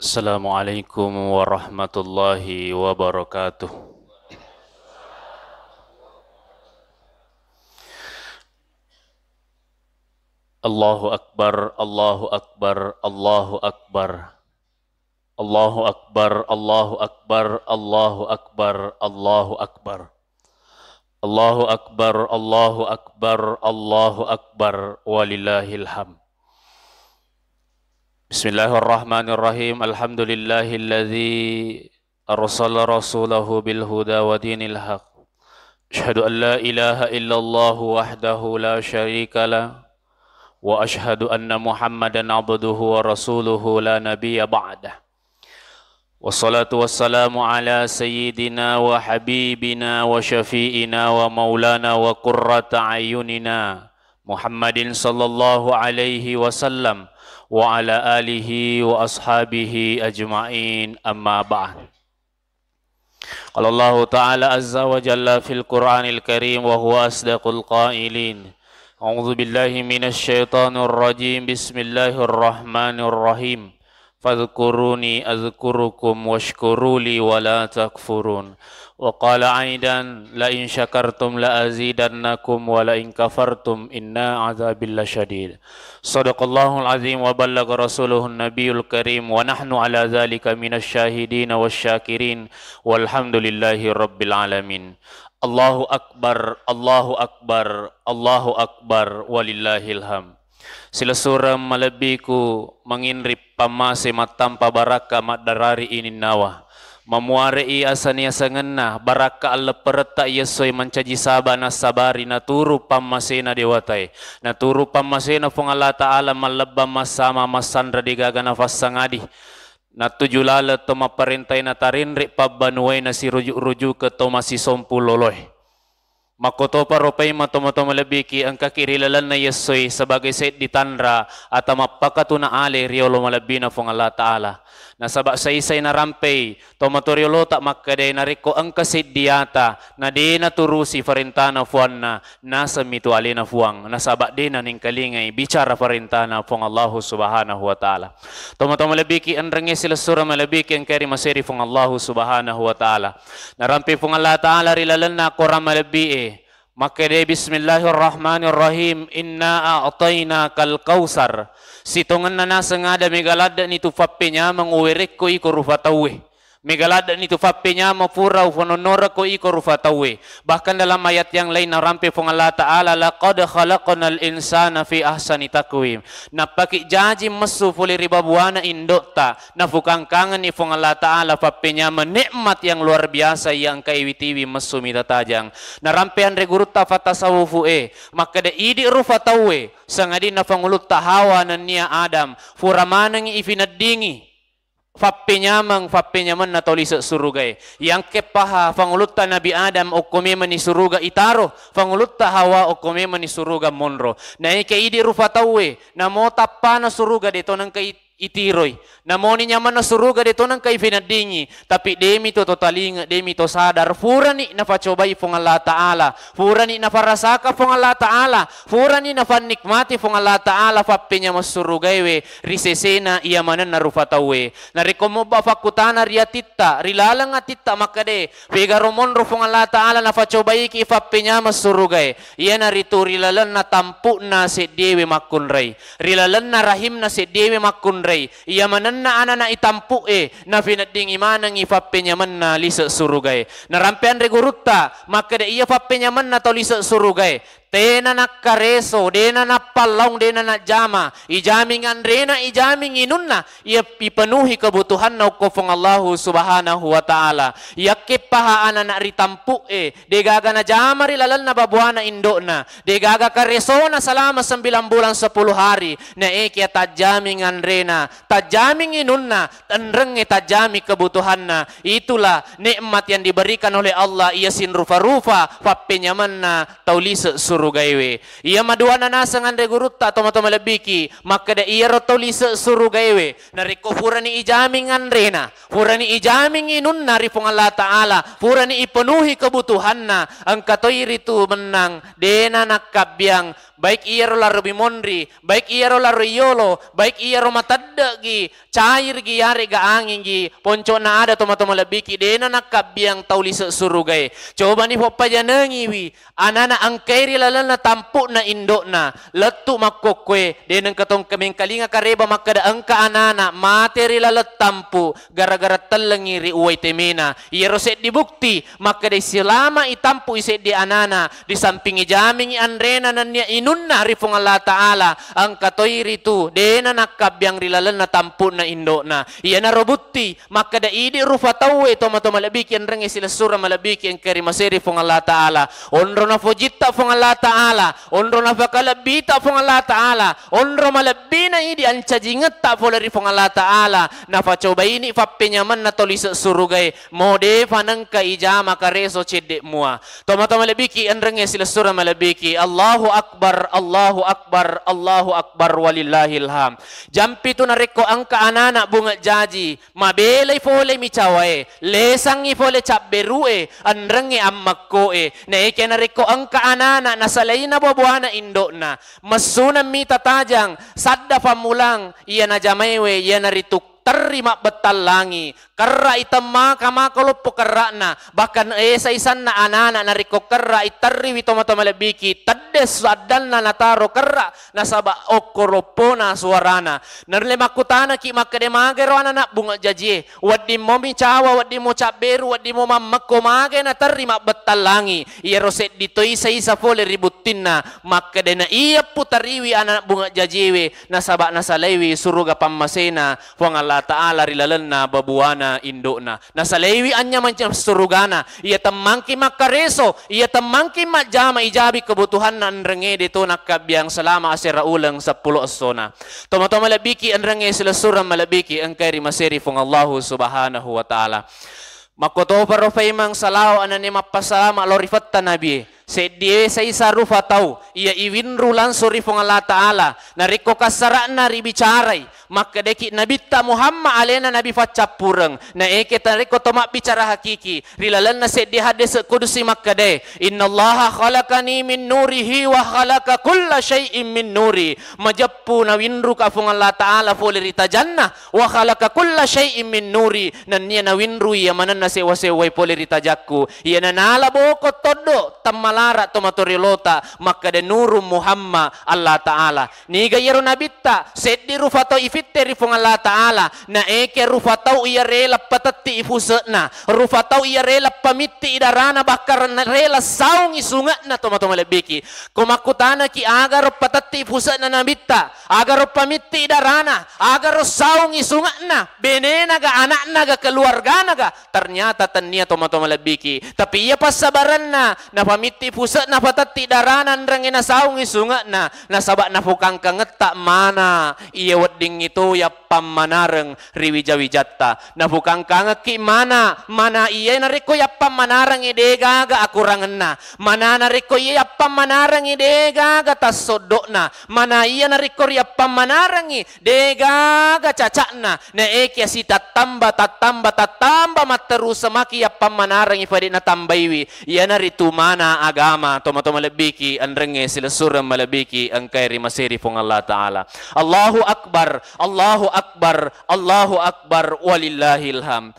Assalamualaikum warahmatullahi wabarakatuh. Allahu Akbar, Allahu Akbar, Allahu Akbar. Allahu Akbar, Allahu Akbar, Allahu Akbar, Allahu Akbar. Allahu Akbar, Allahu Akbar, Allahu Akbar, walillahil hamd. Bismillahirrahmanirrahim. Alhamdulillahilladzi arsala rasulahu bil huda wa dinil haq. Asyhadu an la ilaha illallah wahdahu la syarika lah wa asyhadu anna Muhammadan abduhu wa rasuluhu la nabiyya ba'dah. Wassalatu wassalamu ala sayyidina wa habibina wa syafi'ina wa maulana wa qurrata ayunina Muhammadin sallallahu alaihi wasallam wa ala alihi wa ashabihi ajma'in, amma ba'd. Qala Allah Ta'ala azza wa jalla fil Qur'anil Karim wa huwa asdaqul qailin. A'udzu billahi minasy syaithanir rajim. Bismillahirrahmanirrahim. Fadhkuruni azkurukum washkuruli wa la takfurun. Wa qala aidan la in syakartum la azidannakum wa la in kafartum inna azabil lasyadid. Shadaqallahul azim wa ballagha rasuluhun nabiyul karim wa nahnu ala dzalika minasy syahidin wasyakirin walhamdulillahi rabbil alamin. Allahu akbar, Allahu akbar, Allahu akbar, walillahil hamd. Sila suram malabiku menginrip pamase matampa baraka madarari inin nawa. Mamuarei asania sangenna baraka alla perta yesoy mancaji saba nasabari naturu pamasena dewatai. Naturu pamasena fong Allah Ta'ala malabba masama masandra digaga nafas sangadi. Natujulala to maparintay na tarinri pabanuay na si rujuk-rujuk ke to masisompu loloy. Makoto paropay matomato malabiki ang kakirilalan na yesoy sebagai said di tanra at mapakatuna ale riolo malabina fong Allah Ta'ala. Nasaba sa isay na rampay, tomatoriolo tak makkaday nariko ang kasid diyata na di naturusi farintana fuan na nasa mito alina fuang. Nasaba di na ning kalingay bicara farintana fong Allah Subhanahu wa Ta'ala. Tomato malabiki ang rangi sila sura malabiki ang kari masiri fong Allah Subhanahu wa Ta'ala. Narampi fong Allah Ta'ala rilalan na koram malabi Makade bismillahirrahmanirrahim. Inna a'tayna kal kausar. Sitongan na nasa nga da migalada ni tufappe niya manguwirik ko iko rufatawi. Migalada ni tufappe niya mapura ufanonora ko iko rufatawi. Bahkan dalam ayat yang lain narampi fong Allah Ta'ala laqad khalaqnal insana fi ahsani takwim. Napaki jaji masu fuli ribabuana indota nafukangkangan ni fong Allah Ta'ala fappe niya menikmat yang luar biasa yang kaiwitiwi masu mitatajang. Narampian reguruta fatasawufu maka da idi rufatawi sangadi na fangulut tahawa na niya Adam furamanang ifinadingi fappe nyaman na toli sa surugay yang kepaha fangulutta Nabi Adam o kumema ni suruga itaro fangulutta Hawa o kumema ni suruga monro na ikaidi rufatawe na mota pa na suruga dito nang kay itiroy namoni nyaman na suruga dito nang kay finadingi tapi demi to totaling demi to sadar furani na facobay fong Allah Ta'ala furani na farasaka fong Allah Ta'ala furani na fanikmati fong Allah Ta'ala fappe nya masurugaywe risesena iya manan na rufatawe na rikomo ba fakutana riatitta rilalang atitta makade pegaromon fong Allah Ta'ala na facobay ki fappe nya masurugay iya na ritu rilalan na tampu na si dewe makunray rilalan na rahim na si dewe makunray iya manan na ana na itampu na finading imanang ifappe nyaman na lisa surugay narampean regurutta maka da iya fappe nyaman na to lisa surugay tena nakareso dena na palong dena na jama ijamingan rena ijaming inunna ia pipenuhi kebutuhan na ukofong Allah Subhanahu wa Ta'ala yakip pahaan na ritampu degaga na jama rilalan na babuana indona degaga kareso na selama 9 bulan 10 hari na kia tajamingan rena tajaming inunna tanreng tajami kebutuhan na itulah nikmat yang diberikan oleh Allah ia sin rufa-rufa fappe nyaman na taulisa surugaywe iya madua na nasangan regurutta tomato malabiki maka da iya rotoli surugaywe nariko furani ijamingan rena furani ijaming inun nari fong Allah Ta'ala furani ipenuhi kebutuhan na ang katoy ritu menang dena nakabyang baik iya ro laro bimonri, baik iya ro laro iolo, baik iya ro matadda gi, cair gi yare ga angin gi, ponco na ada toma-toma lebiki, dena nakabiang tauli surugai. Coba ni poppa janangi wi, anana angkairi lalana tampuk na indok na, letu makokwe, dena katong kaming kalinga kareba makada angka anana, materi lalat tampu, gara-gara telengi ri uwai temena, iya ro set dibukti, makada selama itampu iset di anana, di sampingi jaming andrena nanya inunna rifung Allah Ta'ala ang katoiri tu dena nakabyang rilalan na tampun na indo na iya na robuti maka da idi rufa tawe tomato malabiki ang rengi sila sura malabiki ang kari masiri fung Allah Ta'ala onro na fujita fung Allah Ta'ala onro na fakalabita fung Allah Ta'ala onro malabina idi ang chajingat ta folari fung Allah Ta'ala na facoba ini fappenyaman na tolis surugay mode fanang ka ijama kareso cedek mua tomato malabiki ang rengi sila sura malabiki Allahu Akbar, Allahu Akbar, Allahu Akbar walillahil ham. Jampi tu nareko angka anana bunga jaji, mabelay fole micawae, lesang ifole cabberue, anrengi ammakkoe. Naike nareko angka anana nasalay na babuana indok na. Masuna mita tajang, sadda pamulang, iya na jamaywe, iya na rituk terima betalangi kerra itamma kama koloppo kerra na bahkan isa-isan na anana na riko kerra itarri witoma-toma lebiki tades adan na nataro kerra nasaba okoropo na suarana narle makutana ki makade magero anana bunga jaji waddi mo micawa waddi mo caberu waddi mo mamako mage na terima betalangi iya roset dito isa-isa fole ributin na makade na iya putariwi anak bunga jajiwe nasaba nasalewi suruga pammasena fuang Allah Ta'ala rilalan na babuana indo na nasalewi anya man surugana iya tamangki makareso iya tamangki majama ijabi kebutuhan na anrenge dito nakabyang selama asira ulang 10 asona toma-toma malabiki anrenge sila surah malabiki ang kay masiri fung Allah Subhanahu wa Ta'ala makoto paro faimang salaw anani mapasama lorifatta nabi sedie sa isa rufa tau iya iwinru lansuri fung Allah Ta'ala nariko kasara na ribicaray makadeki nabitta Muhammad alena nabi facapureng na eke tariko tomak bicara hakiki rilalan na sedie hadis kudusi makade innallaha khalaqani min nurihi wa khalaqa kulla syai'in min nuri majappu na winru ka fung Allah Ta'ala folirita jannah wa khalaqa kulla syai'in min nuri nan niya na winru ya manan na sewa-sewa folirita jakku iya na nalaboko todo tamala tomatorilota makade nuru Muhammad Allah Ta'ala ni gayero nabitta seddi rufato ifitteri fung Allah Ta'ala na eke rufatau iya rela patati ifusna rufatau iya rela pamitti idarana bakar rela saung isungatna tomatoma lebiki komakutana ki agar patati ifusna nabitta agar pamitti idarana agar saung isungatna benena ga anakna ga keluarga ga ternyata tania tomatoma lebiki tapi iya pasabaran na pamitti pusat na patati daranan rangina saung isunga na nasabak na fukang kangetak mana iya wedding itu ya pamanareng riwijawijatta na fukang kangeki mana iya nariko ya pamanareng idega ga akurangen na mana nariko iya pamanareng idega ga tasodok na mana iya nariko ya pamanareng idega ga cacak na eki si tatamba materu semaki ya pamanareng ifade na tambaiwi iya naritu mana agama tomato malabiki ang renge sila surah malabiki ang kairi masiri fung Allah Ta'ala Allahu Akbar Allahu Akbar Allahu Akbar walillahil ham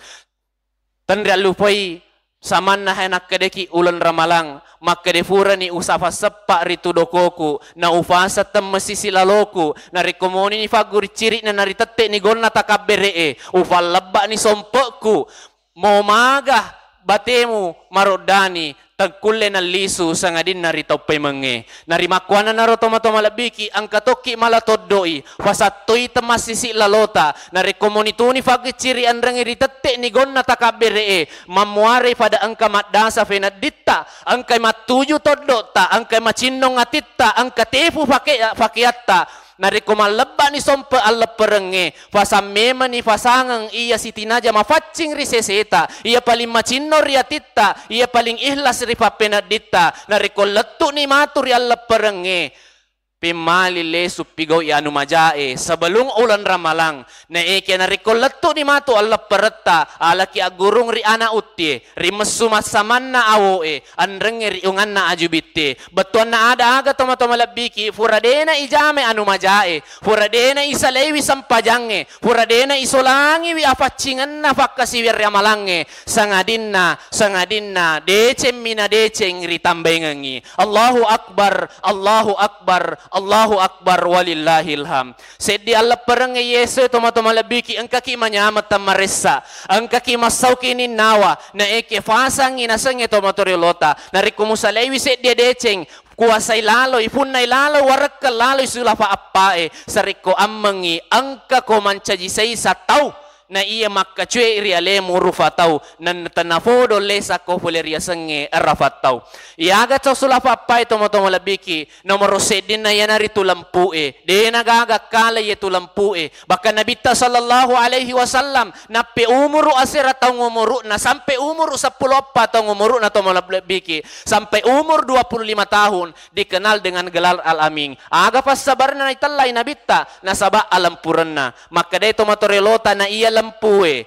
tandra lupay saman na hanak kadeki ulan ramalang makadefura ni usafa sepak ritu dokoku na ufasa temesisi laloku na rikomoni ni fagur ciri na naritete ni gonna takabere ufal lebak ni sompokku mau magah batemu marodani tagkulle na lisu sa nga din naritaw pay mange narimakwana na ro toma-toma labiki ang katoki malatodoi fasatoy tamasisi lalota narikomunituni fagiciri andrang iritete ni gonna takabere mamuare pada ang kamadasa fenaditta ang kay matuju todota ang kay macinong atitta ang katefu fakiatta narikumalaba ni sompa alla perenge fasamema ni fasangang iya sitinaja mafatching riseseta iya paling macinno riatitta iya paling ihlas ripapenadita narikoletu ni maturi alla perenge pimali lesu pigaw ianu majae sebelum ulan ramalang na eke na rikoletto ni matu Allah peretta ala ki agurung ri ana utti ri mesu masaman na awoe anrenge ri ungan na ajubitte betuan na ada aga toma-toma labiki furadena ijame anu majae furadena isalewi sampajange furadena isolangi wi afacingan na fakkasi wi ramalange sangadinna decem mina deceng ri tambengengi Allahu akbar Allahu akbar Allahu akbar walillahil ham. Sedi Allah perang Yesu toma-toma labiki ang kaki manyamat tamaressa. Ang kaki masauki ni nawa na eke fasang inasang ito motorilota. Narikumusalaiwi sedi deceng kuasai lalo ipunay lalo warak ka lalo sulafa appae sariko ammangi angka ko mancajisay sa tau na iya makacue riale murufatau nan tanafodo lesa ko fuleria senge rafatau iaga to sulafa pai tomo labiki nomor sedin na yanari tulampue de nagaga kala ye tulampue bahkan nabi sallallahu alaihi wasallam nape umuru asira tau ngumuru na sampai umur 10 tau ngumuru na tomo labiki sampai umur 25 tahun dikenal dengan gelar al-amin aga pas sabar na italay nabita nasaba alampuranna maka de tomo torelota na iya lampue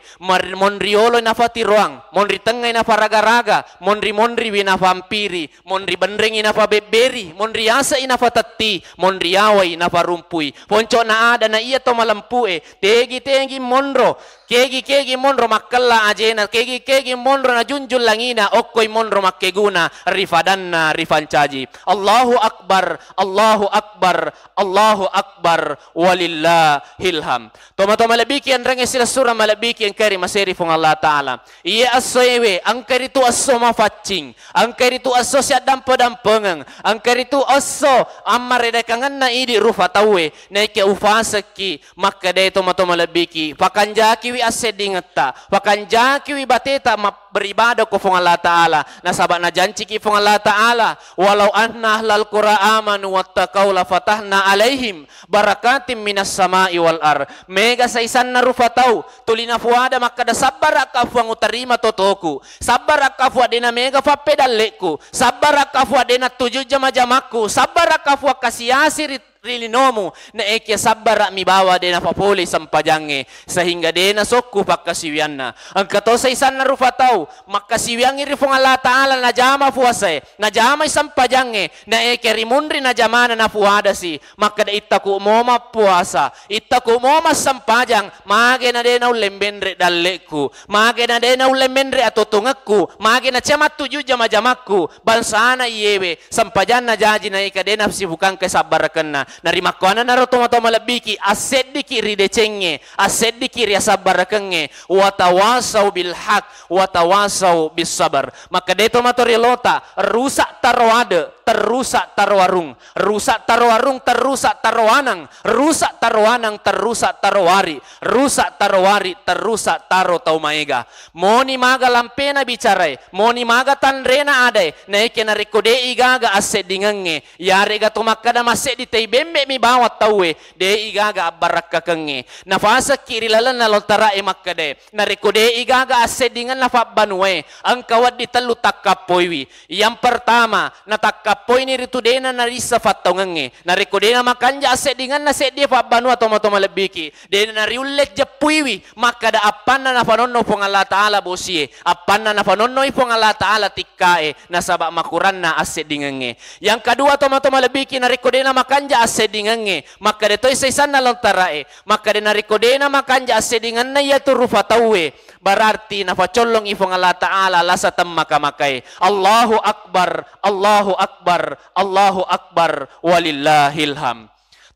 monriolo na fatiroang monri tengay na faragaraga monri wina vampiri monri bandrengi na fabeberi monri asa ina fatatti monri yaway na farumpui ponco na ada na iya to malampue tegi monro kegi monro makkalla ajena kegi monro na junjul langina okkoy monro makkeguna rifadanna rifancaji Allahu akbar Allahu akbar Allahu akbar walillahil ham toma labiki an range sila sura malabiki ang kari maseri fong Allah Ta'ala iya aso ewe ang kari tu aso mafatching ang kari tu aso siya dampo-dampengang ang kari tu aso amaredakangan na idi rufa tawe na ike ufasaki maka de toma labiki pakanjaki wi asedingata pakanjaki wi bateta beribadah ko fong Allah Ta'ala nasabak na janji ki fong Allah Ta'ala walau anna ahlal qura amanu wattaqau la fatahna alaihim barakatim minas sama'i wal ar mega saisan na rufatau tulina fuada makada sabar akafu ang utarima totoku sabar akafu adena mega fapedaleku sabar akafu adena 7 jama-jamaku sabar akafu akasiasi rilinomu na eke sabar mi bawa dena papuli sampajange sehingga dena sokku pakkasiwianna ang katosay san na rufatau makkasiwiangi rifong Allah Ta'ala na jama fuasay na jama sampajange na eke rimunri na jamana na fuada si makada ittaku moma puasa ittaku moma sampajang mage na dena ulembenre dalleku mage na dena ulembenre atotungakku mage na cemat 7 jama-jamaku bansana iyewe sampajan na jaji na eka dena sibukan kesabarakan na rimakwana na toma labiki asediki ridecenge asediki riasabarakange watawasau bil haq watawasau bis sabar maka deto matorilota rusak tarwade terusak tarwarung rusak tarwarung terusak tarwanang rusak tarwanang terusak tarwari rusak tarwari terusak taro tau maega moni maga lampena bicarai moni maga tanrena adai naike na rekode igaga asedingange yare ga tumakada masedi tei bembe mi bawat tawe de igaga abarakka kenge nafasa kirilalan na lotara e makkade na rekode igaga asedingan na fabanwe ang kawad di telu takkapoiwi yang pertama na takkapoy ni ritudena na risa fattawngange na rekodena makanja asedingan na sedie fabanu atau matoma lebiki de na riulet japuiwi makada apanna na fanonno pong Allah Ta'ala bosie apanna na fanonno pong Allah Ta'ala tikkae na sabak makuran na asedingange yang kedua toma lebiki na rekodena makanja asedingange maka de toy saisan na lontarae maka de na rekodena makanja asedingan na yatu rufatawe berarti na facolong ifong Allah Ta'ala lasa makai Allahu akbar Allahu akbar Allahu akbar walillahil ham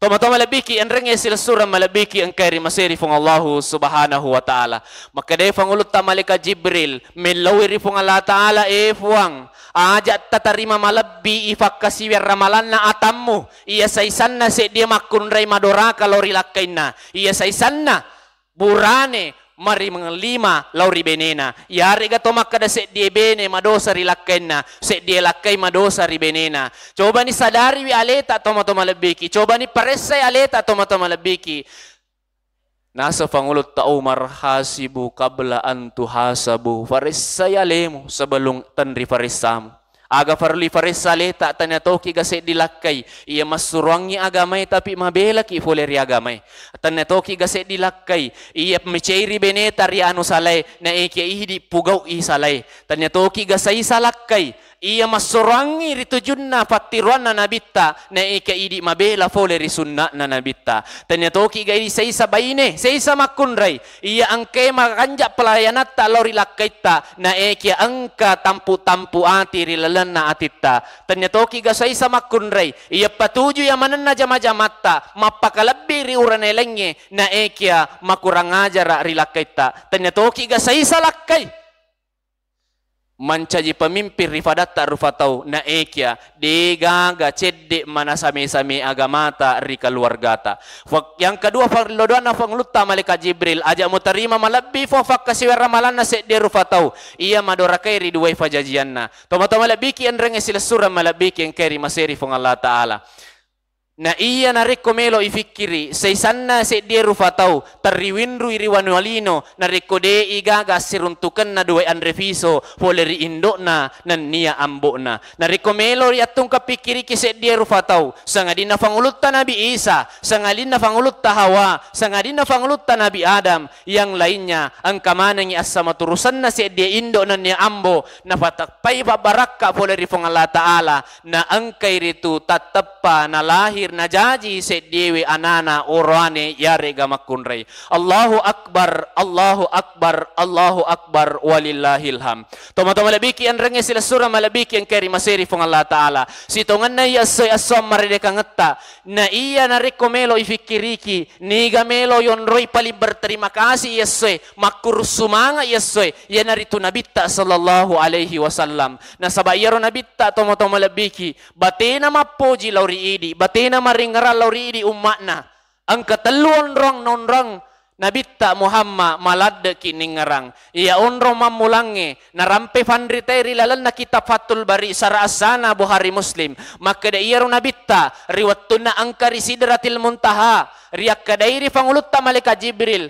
toma labiki an renge sila sura malabiki ang kay maseri fong Allahu subhanahu wa ta'ala maka de fangulut ta malika Jibril melawiri fong Allah Ta'ala fuang ajat tatarima malabbi ifakkasiwir ramalan na atammu iya saisan na se dia makunray madora kalori lakkain na iya saisan na burane mari mengelima lauri benena yari gato makada se die bene madosa rilakkain na se die lakkai madosa ribenena coba ni sadari wi aleta toma labiki coba ni paresay aleta toma labiki nasa pangulut ta Umar hasibu qabla an tuhasabu farisay alemu sebelum tanri farisamu Aga farli farissa leta tanya toki gase dilakai. Ia masurangi agamai tapi mabela ki foleri agamai. Tanya toki gase dilakai. Ia mecairi beneta ri anu salai na eke ihdi pugau i salai. Tanya toki gasai salakai. Ia masurangi ritujunna patiruanna nabitta na eke idi mabela foleri sunna na nabitta. Tanya toki gai seisa baine seisa makunrai. Ia angke makanja pelayanat ta lori lakaita na eke angka tampu ati rilalana atitta. Tanya toki gasai sama kunrai. Ia patuju ya mananna jama-jamatta mapakalabi ri uranelenge na ekia makurang ajara rilakaita. Tanya toki gasai salakai. Mancaji pemimpin rifadatta rufatau na ekia degaga cedde mana same-same agamata ri keluargata. Yang kedua farlodoana fanglutta malaikat Jibril ajak mutarima malabbi fa fakasiwara malana sedde rufatau. Ia madora kairi duwai fajajianna. Toma-toma labiki andrenge sila surah malabiki yang kairi maseri fong Allah Ta'ala. Na iya nareko melo ifikiri seisanna sedde rufatau tarriwinru iriwanwalino nareko de igaga siruntukan na duwe andreviso poleri indokna nan nia ambokna nareko melo yatung kapikiri ki sedde rufatau sangadina fangulutta Nabi Isa sangadina fangulutta Hawa sangadina fangulutta Nabi Adam yang lainnya angka manangi asama turusanna sedde indok nan nia ambo na patakpai barakka poleri fong Allah Ta'ala na angkai ritu tatappa na lahir na jaji seddewe anana orane yare gamakunrai. Allahu Akbar, Allahu Akbar, Allahu Akbar walillahil ham. Toma-toma labiki anrenge sila surah malabiki yang keri maseri fong Allah Ta'ala. Sitongan na iya soy asom marideka ngetta. Na iya nareko melo ifikiriki. Niga melo yonroy pali berterima kasih iya soy. Makur sumanga iya soy. Ya naritu nabitta sallallahu alaihi wasallam. Na sabayaro nabitta toma-toma labiki. Batena mapoji lauri idi. Batena maringaral lauri idi umatna. Ang kataluan rong non-rong nabitta Muhammad malad kiningarang. Ia onro mamulange narampe fandriteri lalan na kitab Fathul Bari sara asana Bukhari Muslim. Maka da iya nabitta riwattuna angkari sidratil muntaha. Riyak kadairi fangulutta malaikat Jibril.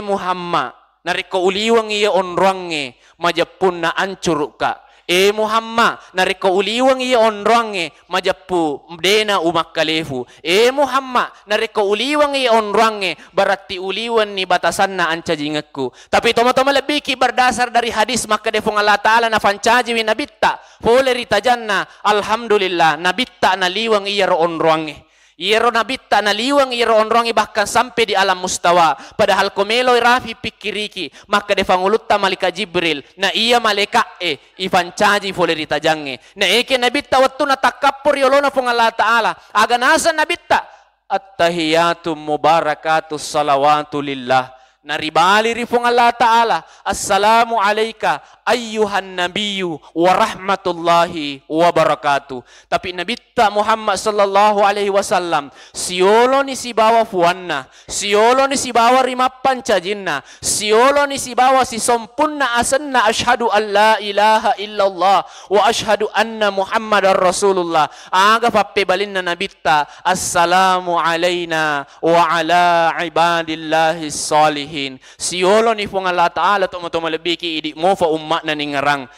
Muhammad nariko uliwang iya onronge majapun na ancuruka. Muhammad nariko uliwang iya onronge majapu dena umakkalefu. Muhammad nariko uliwang iya onronge berarti uliwan ni batasan na ancajingakku. Tapi toma-toma lebih berdasar dari hadis maka defong Allah Ta'ala na fancaji wi nabitta pole ritajanna alhamdulillah nabitta na liwang iya ro onronge. Iro nabitta na liwang iro onrongi bahkan sampai di alam mustawa. Padahal komelo rafi pikiriki maka defangulutta malika Jibril na iya maleka ifancaji fole ritajange. Na eke nabitta wattu na takappur yolona fong Allah Ta'ala. Aga nasa nabitta at-tahiyatu mubarakatu salawatu lillah. Naribali rifong Allah Ta'ala. Assalamu alaika ayyuhan nabiyyu wa rahmatullahi wa barakatuh. Tapi nabitta Muhammad sallallahu alaihi wasallam siolo ni si bawa fuanna, siolo ni si bawa rimapan cajinna, siolo ni si bawa si sompunna asanna ashhadu an la ilaha illallah wa ashhadu anna Muhammadar Rasulullah. Aga pappe balinna nabitta assalamu alaina wa ala ibadillahi salihin. Siolo ni fong Allah Ta'ala toma-toma lebih ki idi mo fa ummat na ningarang.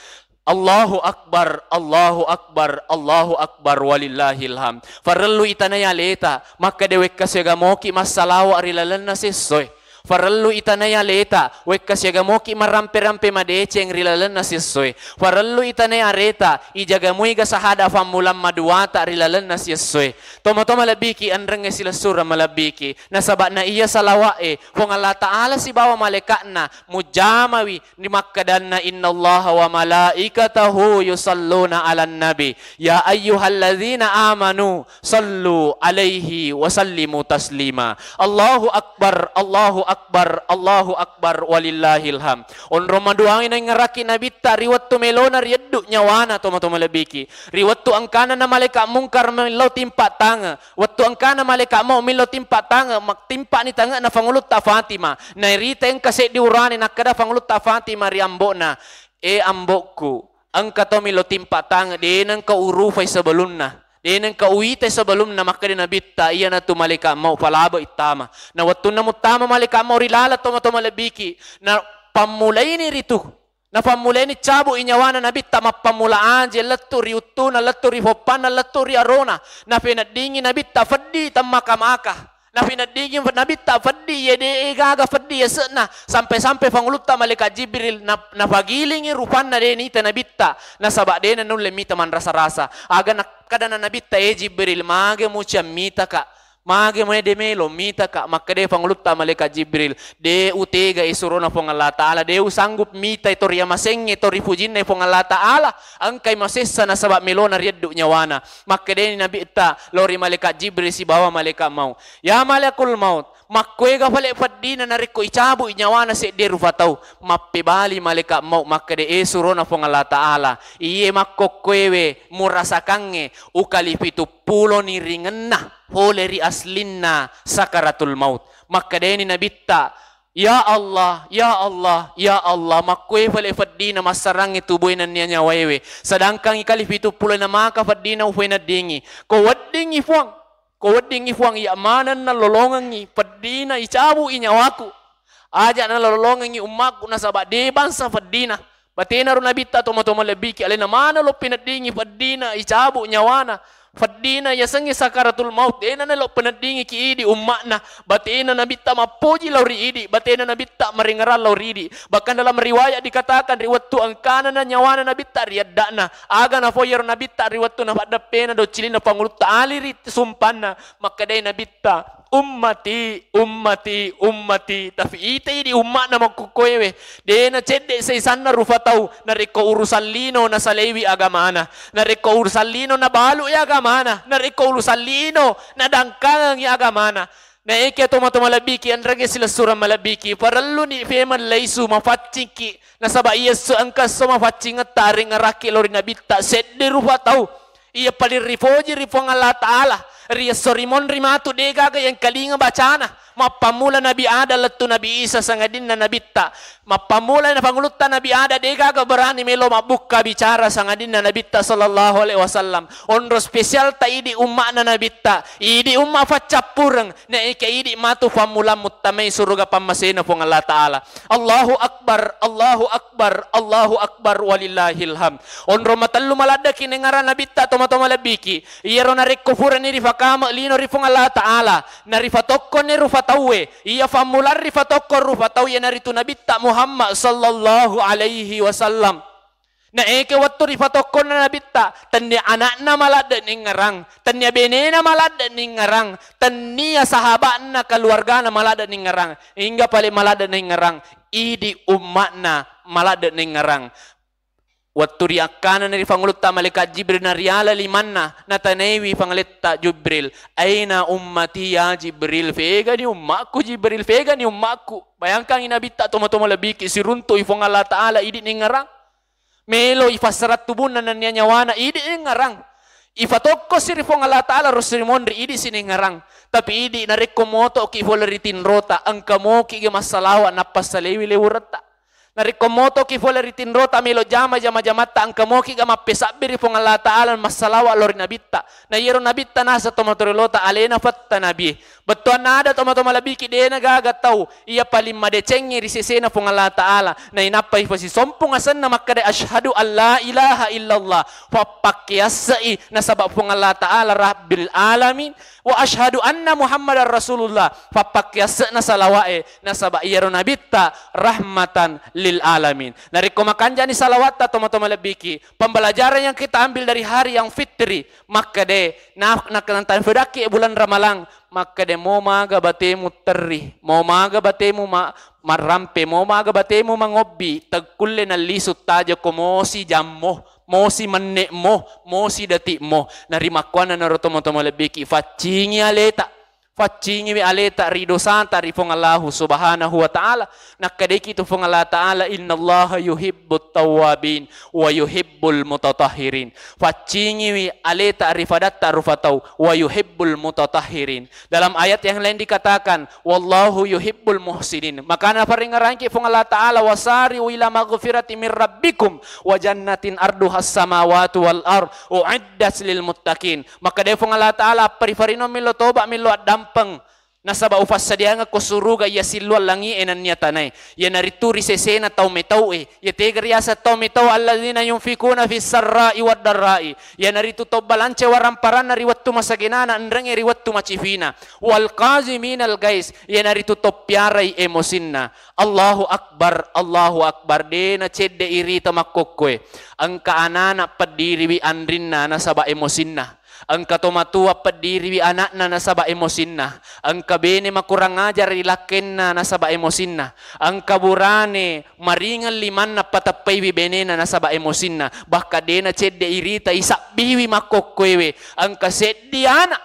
Allahu Akbar, Allahu Akbar, Allahu Akbar walillahil ham. Farallu itanaya leta maka dewek kasagamoki masalawa arilalan na sisoy. Farallu itanaya leta wekka siagamoki marampe-rampe madeceng rilalan na sisoy. Farallu itanaya reta ijagamui ga sahada famulam maduata rilalan na sisoy. Toma-toma labiki andrenge sila surah malabiki nasaba na iya salawae kung Allah Ta'ala si bawa malaikat na mujamawi ni makkadanna innallaha wa malaikatahu yusalluna ala nabi ya ayyuhalladzina amanu sallu alaihi wa sallimu taslima. Allahu Akbar, Allahu Akbar, Allahu Akbar walillahil ham. On romaduangin ay ngaraki nabitta riwat tumelona riyaddu nyawana toma-toma labiki. Riwat tu angkana na malaikat mungkar milaw timpa tanga. Wattu angkana malaikat mau milaw timpa tanga magtimpa ni tanga na fangulut ta Fatima. Na irita yung kasi diurani nakada fangulut ta Fatima riambo na. Ambokku angka to milaw timpa tanga di nang kaurufay sa balon na. Denang kauite sa balum na makadi nabitta iya na tumalika mau palaba itama na watun na mutama malika mau rilala toma-toma labiki na pamulay ni ritu Na pamuleni cabu inyawana na bitta mappamula anje laturi utuna laturi hopana laturi arona na penadingi na bitta faddi tamaka maka na penadingi na bitta faddi yede gaga faddi yesna sampai pangulutta malaikat Jibril na pagilingi rupanna deni ta na bitta na sabadena nulle mita man rasa-rasa aga na kadana na bitta Jibril mage mucha mita ka mage mo demelo mita ka makade pangulutta malaikat Jibril de utega isurona pong Allah Taala de usanggup mita ito riya masenge ito rifujin na pong Allah Taala angkay masessa na sabab melona riyaddu nyawana makade ni nabi ita lori malaikat Jibril si bawa malaikat mau ya malakul maut makwega pala padina na riko icabu inyawana se de rufatau mappibali malaikat mau makade isurona pong Allah Taala iye makkokwewe murasakange ukalipitu pulo ni ringenna holeri aslinna sakaratul maut makadeni nabitta ya Allah ya Allah ya Allah makwe fale faddina masarangi tubuinan niya nyawewe sadangkang ikalipitu pulo na maka faddina uwena dingi ko waddingi fuang ya manan na lolongangi faddina icabu inyawaku aja na lolongangi umaku na sabadeban sa faddina batina ro nabitta tomo lebiki alena mana lo pinadingi faddina icabu nyawana faddina yasangi sakaratul maut ena na lo penadingi ki idi ummakna batina nabitta mapuji lauri idi batina nabitta maringaral lauri idi bahkan dalam riwayat dikatakan riwattu angkana na nyawana nabitta riyaddana aga na foyer nabitta riwattu na pada pena do cilina pangulutta aliri sumpanna makadai nabitta ummati tapi ite di ummat na magkukuewe de na cedde say sanna rufatau na riko urusan lino na salewi agamana na riko urusan lino na balu ya agamana na riko urusan lino na dangkangang ya agamana na eke tomato malabiki andrage sila surah malabiki parallu ni feman laisu mafatchiki na saba iya su angkas so mafatching taring araki lori nabitta sedde rufatau iya palir rifoji rifong Allah Ta'ala riya sorimon rimatu dega yang kalinga bacana mapamula Nabi Ada letu Nabi Isa sangadin na nabitta mapamula na pangulutta Nabi Ada dega berani melo mabukka bicara sangadin na nabitta sallallahu alaihi wasallam onro spesial ta idi umma na nabitta idi umma facapurang na ike idi matu famula mutamay suruga pamasena pong Allah Ta'ala Allahu Akbar Allahu Akbar Allahu Akbar walillahil ham onro matallu malada kinengara nabitta tomato malabiki iyero na rekufuran ni kama lino rifong Allah Ta'ala na rifatokko ni rufatawe iya famular rifatokko rufatawe na rito nabitta Muhammad sallallahu alaihi wasallam na eke wattu rifatokko na nabitta tanya anak na malada ning ngarang tanya bene na malada ning ngarang tanya sahabat na keluarga na malada ning ngarang hingga pali malada ning ngarang idi ummat na malada ning ngarang wattu riakkana nari pangulutta malaikat Jibril na riala limanna natanewi pangalitta Jibril aina ummati ya Jibril fega ni ummaku Jibril fega ni ummaku bayangkan inabitta tomo labiki sirunto ifong Allah Ta'ala idi ni ngarang melo ifasrat tubunan na niya nyawana idi ni ngarang ifatokko sirifong Allah Ta'ala rosirimondri idi sini ngarang tapi idi narikomoto ki foleritin rota angkamo ki masalawa napasalewi lewurata narikomoto ki foleritin rota melo jama-jamata angkamoki gama pesabiri pong Allah Ta'ala masalawa lori nabitta na yero nabitta nasa tomatorelota alena fatta nabi betuan nada tomato-malabiki de nagagataw iya palimma de cengi risesena pong Allah Ta'ala na inapay pa si sompong asan na makade ashhadu an la ilaha illallah papakyasai na sabab pong Allah Ta'ala rabbil alamin wa ashhadu anna muhammadar rasulullah papakyasa na salawae na sabab yero nabitta rahmatan lil alamin. Nariko makanja ni salawat ta tomato-malabiki. Pembelajaran yang kita ambil dari hari yang fitri, maka de nakanantan fedaki bulan Ramalang, maka de mo maga batemu terri, mo maga batemu marampe, mo maga batemu mangobi, tagkulle na lisut taja ko mosi jammo, mosi manne mosi dati mo, narimakwana na tomato-malabiki, facingi aleta. Facingi mi aleta rido santa rifong Allah subhanahu wa ta'ala nakadeki tu fong Allah ta'ala inna Allah yuhibbut tawabin wa yuhibbul mutatahirin facingi mi aleta rifadatta rufatau wa yuhibbul mutatahirin dalam ayat yang lain dikatakan wallahu yuhibbul muhsinin maka na paringaranki fong Allah ta'ala wasari ila maghfirati min rabbikum wa jannatin arduhas samawati wal ard uiddat lil muttaqin maka de fong Allah ta'ala parifarino milo toba milo adam Nasaba ufas sadianga ko suruga ya silwal langi enan niya tanay. Ya narituri sesena tau metau Ya tegriasa tau metau alladzina yunfikuna fis sarra'i wad darra'i. Ya naritu tau balance waramparan nariwattu masagenana andrange riwattu macifina. Wal qaziminal gais. Ya naritu tau piarai emosinna. Allahu akbar dena cedde irita makkokwe. Angka anana padiri wi andrinna nasaba emosinna. Angka tomatua pediri wi anakna nasaba emosinna. Angka bene makurang ajar ilakenna nasaba emosinna. Angka burane maringan limanna patapai wi benena nasaba emosinna. Bahka dena cedde irita isak biwi makokwewe. Angka seddi anak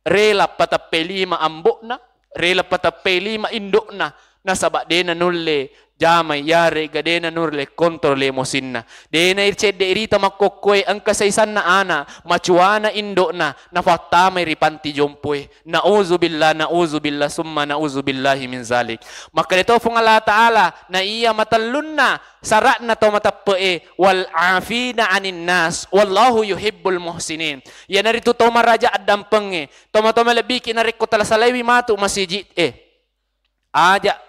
rela patapai lima ambokna, rela patapai lima indokna nasaba dena nulle jamai yare gadena nurle kontrol emosinna. Dena ircedde irita makkokkoe angka saisanna ana macuana indokna nafatama ripanti jompoe. Nauzubillah summa nauzubillahi min zalik. Maka dito fung Allah Ta'ala na iya matallunna saratna to matappe wal afina anin nas wallahu yuhibbul muhsinin. Ya narito to maraja adampenge to lebih kinariko tala salawi matu masjid aja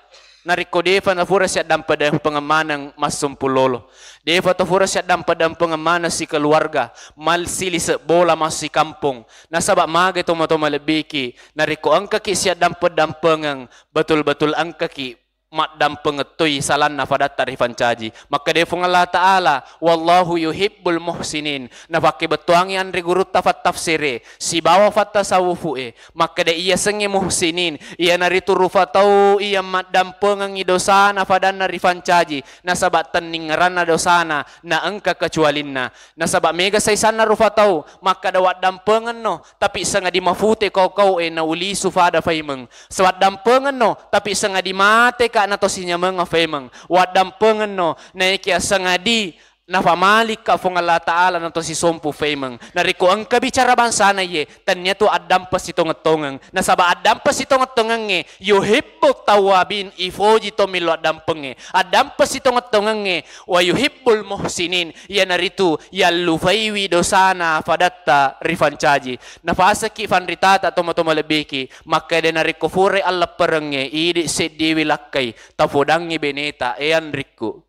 nariko defa na fura siya dampada pengamanang masumpulolo. Defa to fura siya dampada pengamana si keluarga. Malsili sa bola mas si kampung. Nasaba maga ito malebiki. Nariko ang kaki siya dampada pengang betul-betul ang kaki makdam pengetoy salan na fadat tarifan caji. Maka defong Allah Ta'ala wallahu yuhibbul muhsinin. Na pakai betuangi andri guru tafat tafsire si bawa fat tasawufu maka de iya sengi muhsinin iya naritu rufatau iya makdam pengangi dosana fadan narifan caji. Na sabat teningaran na dosana na engka kecualinna. Na sabat mega saisan na rufatau maka dawat dampengan no tapi senga di mafute kau na uli sufada faimeng. Sabat dampengan no tapi senga di mate ka na to sinya mga femang wadam pengen na ikia sangadi na pamalik ka fong Allah Ta'ala na to si sompu femang nariko ang kabicara bansa na ye tanya to adam pas itong ngetongang nasaba adam pas itong ngetongang yuhibbul tawabin ifoji to milo adam penge adam pas itong ngetongang wa yuhibbul muhsinin ya naritu ya lufaiwi dosana fadatta rifan caji nafasa ki fanritata to lebiki maka de nariko fure Allah perenge idi sediwi lakai tafodangi beneta ean riku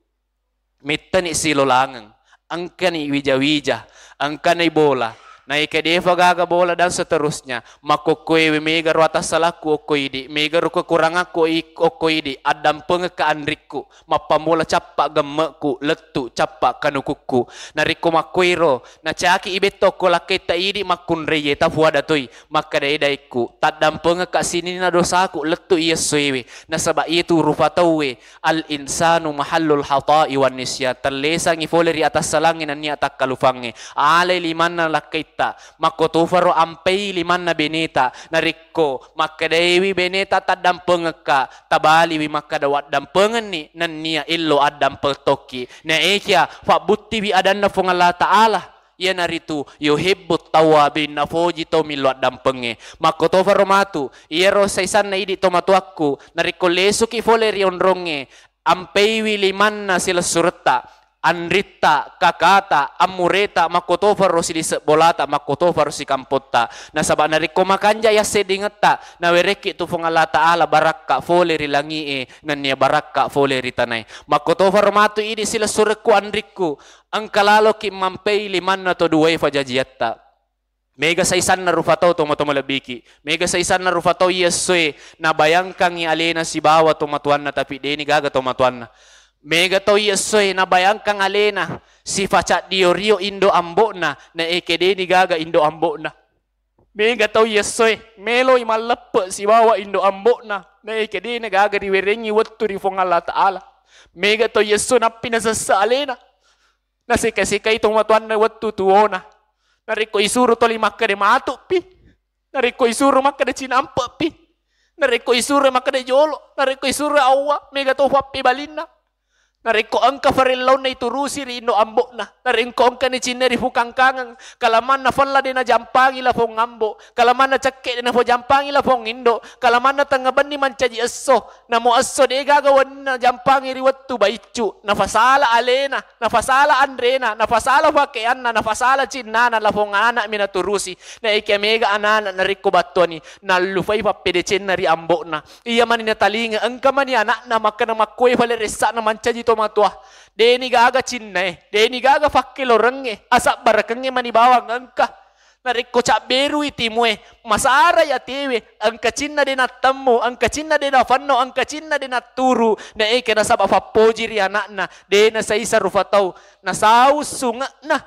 mitani silolangang angkani wija-wija angkani bola na ikadefa gaga bola dan seterusnya makokoi mega rata salaku okoidi mega ruko kurang aku okoidi adam pengeka andriku mapamola cappa gemmeku letu cappa kanukuku nariko makoiro na caki ibeto kola kita idi makun reye tafuada toy maka daidaiku tadam pengeka sini na dosaku letu iya soewe na saba itu rufatawe al insanu mahallul hata'i wan nisya terlesang ifoleri atas salangin ania tak kalufange ale limanna lakait makotufaro ampay liman na beneta narikko makadewi beneta tadam pengeka tabali wi makadawat dam pengen ni nania illo adam peltoki na ekya fa butti wi adan na fong Allah Ta'ala ya naritu yuhibbut tawabin na foji to milo adam penge makotufaro matu iero saisan na idi tomatuakku narikko lesu ki foleri onronge ampay wi liman na sila surta Andrita, kakata, amureta, makotofar rosi bolata, makotofar rosi kampota. Nasaba nariko makanja ya sedingata, na wereki tu fong Allah Ta'ala barakka foleri langi nganya barakka foleri tanay. Makotofar matu ini sila sureku andriku, ang kalalo ki mampay liman na to duway fajajiatta. Mega saisan na rufatau tomato malabiki. Mega saisan na rufatau yesoy na bayangkang i alena si bawa tomatuan na tapi deni gaga tomatuan na. Mega to yesoy na bayangkang alena si facat diorio indo ambo na ekede ni gaga indo ambo na. Mega to yesoy meloy malap si bawa indo ambo na ekede ni gaga diwerengi wattu di fong Allah Ta'ala. Mega to yesoy na pinasasa alena na sikay itong matuan na wattu tuona. Nariko isuro to lima kade mato pi. Nariko isuro makade cinampa pi. Nariko isuro makade jolo. Nariko isuro awa mega to fapi balina. Nariko angka farillaw na iturusi ri ino ambo na. Narinko angka ni chineri fukangkangang. Kalaman na falla din na jampangi la fong ambo. Kalaman na cakke din na fo jampangi la fong indo. Kalaman na tangaban ni mancaji asso. Na mo asso de gagawan na jampangi riwattu baicu. Nafasala alena. Nafasala andrena. Nafasala fakean na. Nafasala cinnana la fong anak minaturusi. Na ikemega anana nariko batoni. Nalufay papedecen na ri ambo na. Iya man inatalinga. Angka man ni anak na maka na makuy faleresa na mancaji to matwa deni gaga cinna deni gaga fakkilo renge asak barakenge mani bawang angka nariko cak beru itimwe masara ya tewe angka cinna de natammu angka cinna de nafanno angka cinna de naturu na eke na saba fapojiri anakna de na saisa rufatau na sausunga na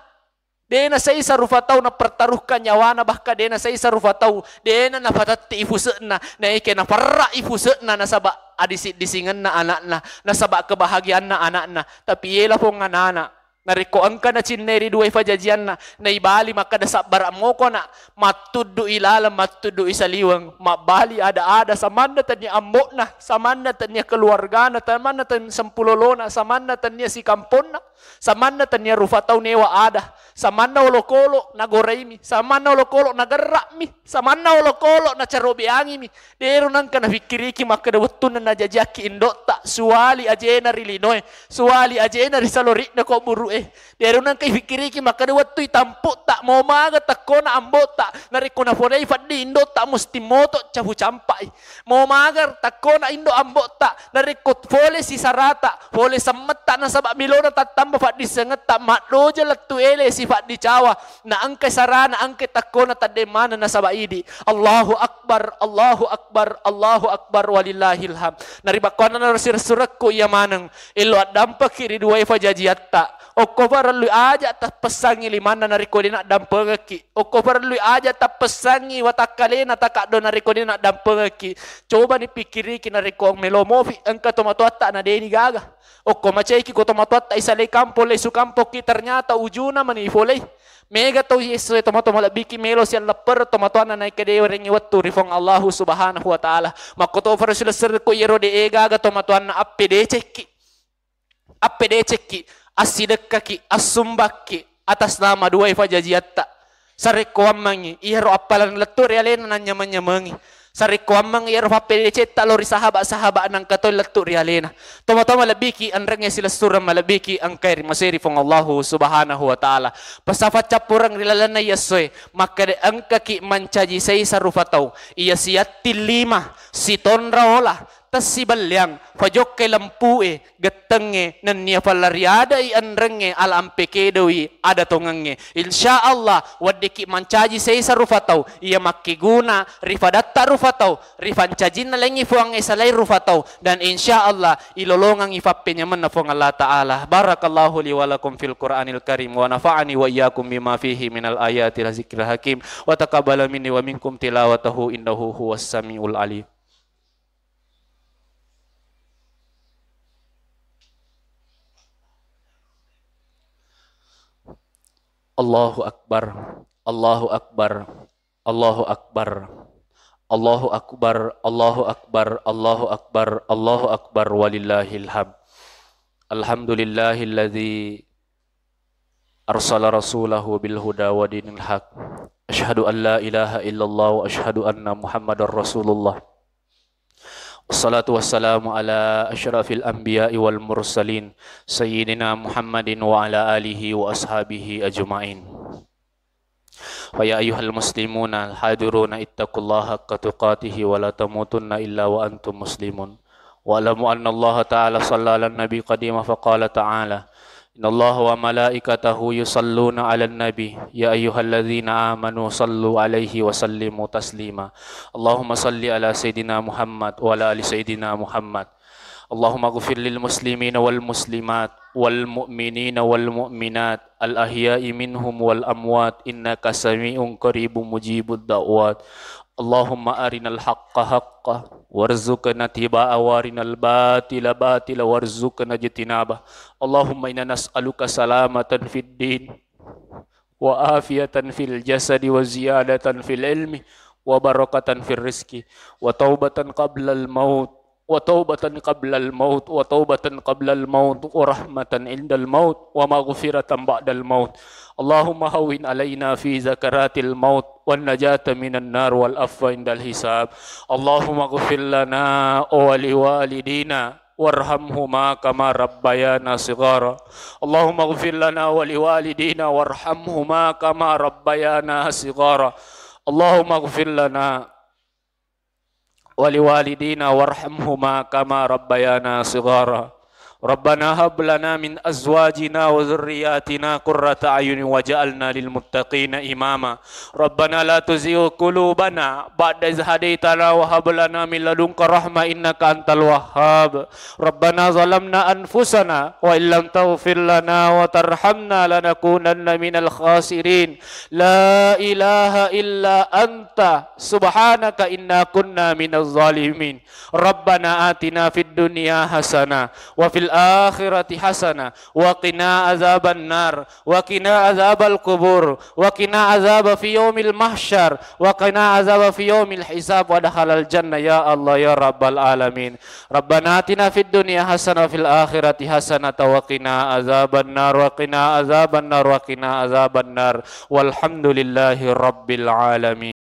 Dena sa isa rufatau na pertaruhkan nyawana bahka dena sa isa rufatau dena na patati ifusena na ike na parra ifusena na saba adisi disingan na anak na saba kebahagiaan na anak na tapi yela pong anak nariko angka na cinneri duwe fajajian na ibali maka da sabara moko na matudu ilalam matudu isaliwang mabali ada samanda tanya ambok na samanda tanya keluarga na samanda tanya sempulolo na samanda tanya si kampon na samanda tanya rufatau newa ada samanda olokolo na goraimi samanda olokolo na gerak mi samanda olokolo na carobeangi mi deru nangka na fikiriki maka da wetun na jajaki indota suali ajena rilinoe suali ajena risalori na ko buru Deru nang kay fikiriki maka da wettu itampu tak mau maga takko na ambota nariko na fonay faddi indo ta musti moto cabu campai mau magar takko na indo ambota nariko fole si sarata fole sametta na sabak milona tatamba faddi sengeta makdoja latu ele si faddi cawa na angke sarana angke takko na tademana na sabak idi Allahu akbar Allahu akbar Allahu akbar walillahil ham naribakwana na surakku iya manang ilo adampa kiri duway fajajiatta Oko perlu aja tak pesangi limana nariko dina dampengeki. Oko perlu aja tak pesangi watakalena tak kado nariko dina dampengeki. Coba dipikiri ki nariko melomovi engka tomatuata na deni gaga. Oko maceki ko tomatuata isalay kampo le su kampo ki ternyata ujuna manifolay. Mega to yeso tomato malabiki melo siya lapar tomatuana na ikadewa ringi watu rifong Allah subhanahu wa ta'ala. Makoto farasula sir ko yero de egaga tomatuana appe de ceki. Appe de ceki. Asidekaki asumbaki atas nama dua fajajiatta sariko amangi ihro apalan letur rialena nanya manyamangi sariko amang ihro papedece talori sahabat nang katol letur rialena toma malabiki anrengnya sila surah malabiki angkairi masiri fong Allahu subhanahu wa ta'ala pasafat capurang rilalana yasoy maka angkaki mancaji say sarufatau iya siyati lima siton raola tas si balyang fajok kay lampue getenge nanya falariada i anrenge alampe kedowi ada tongange insyaallah wadiki mancaji say sarufatau iya makiguna rifadatta rufatau rifancajin na lengi fuang isalay rufatau dan insyaallah ilolongang ifappenya man na fuang Allah ta'ala barakallahu li walakum fil Qur'anil Karim wa nafa'ani wa iyyakum bima fihi minal ayati la zikril hakim wa taqabbala minni wa minkum tilawatahu innahu huwas samiul alim. Allahu akbar Allahu akbar Allahu akbar Allahu akbar Allahu akbar Allahu akbar Allahu akbar walillahil hamd. Alhamdulillahilladzi arsala rasulahu bil huda wa dinil haq. Asyhadu an la ilaha illallah wa asyhadu anna Muhammadar Rasulullah. Wassalatu wassalamu ala asyrafil anbiya'i wal mursalin sayyidina Muhammadin wa ala alihi wa ashabihi ajma'in. Wa ya ayyuhal muslimuna al-hadiruna ittaqullaha haqqa tuqatihi wa la tamutunna illa wa antum muslimun. Wa alamu anna Allah ta'ala shalla 'alan nabi qadima fa qala ta'ala Inna Allah wa malaikatahu yusalluna 'alan nabi ya ayyuhalladzina amanu sallu 'alaihi wa sallimu taslima. Allahumma salli ala sayidina Muhammad wa ala ali sayidina Muhammad. Allahumma ighfir lil muslimina wal muslimat wal mu'minina wal mu'minat al ahya'i minhum wal amwat innaka sami'un qaribun mujibud da'wat. Allahumma arinal haqqa haqqa warzuqna tibaa warinal batila batila warzuqna jitinabah. Allahumma inna nas'aluka salamatan fid din wa afiyatan fil jasadi wa ziyadatan fil ilmi wa barakatan fil rizki wa taubatan qabla al maut وتوبة قبل الموت وتوبة قبل الموت ورحمة عند الموت ومغفرة بعد الموت. اللهم هون علينا في ذكرات الموت والنجاة من النار والعفو عند الحساب. اللهم اغفر لنا ولوالدينا وارحمهما كما ربيانا صغارا. اللهم اغفر لنا ولوالدينا وارحمهما كما ربيانا صغارا. اللهم اغفر لنا ولوالدينا وارحمهما كما ربيانا صغارا. ربنا هب لنا من أزواجنا وذرياتنا قرة أعين واجعلنا للمتقين إماما. ربنا لا تزغ قلوبنا بعد إذ هديتنا وهب لنا من لدنك رحمة إنك أنت الوهاب. ربنا ظلمنا أنفسنا وإن لم تغفر لنا وترحمنا لنكونن من الخاسرين. لا إله إلا أنت سبحانك إنا كنا من الظالمين. ربنا آتنا في الدنيا حسنة وفي الآخرة حسنة وقنا عذاب النار وقنا عذاب القبور وقنا عذاب في يوم المحشر وقنا عذاب في يوم الحساب ودخل الجنة يا الله يا رب العالمين. ربنا آتنا في الدنيا حسنة وفي الآخرة حسنة وقنا عذاب النار وقنا عذاب النار وقنا عذاب النار والحمد لله رب العالمين.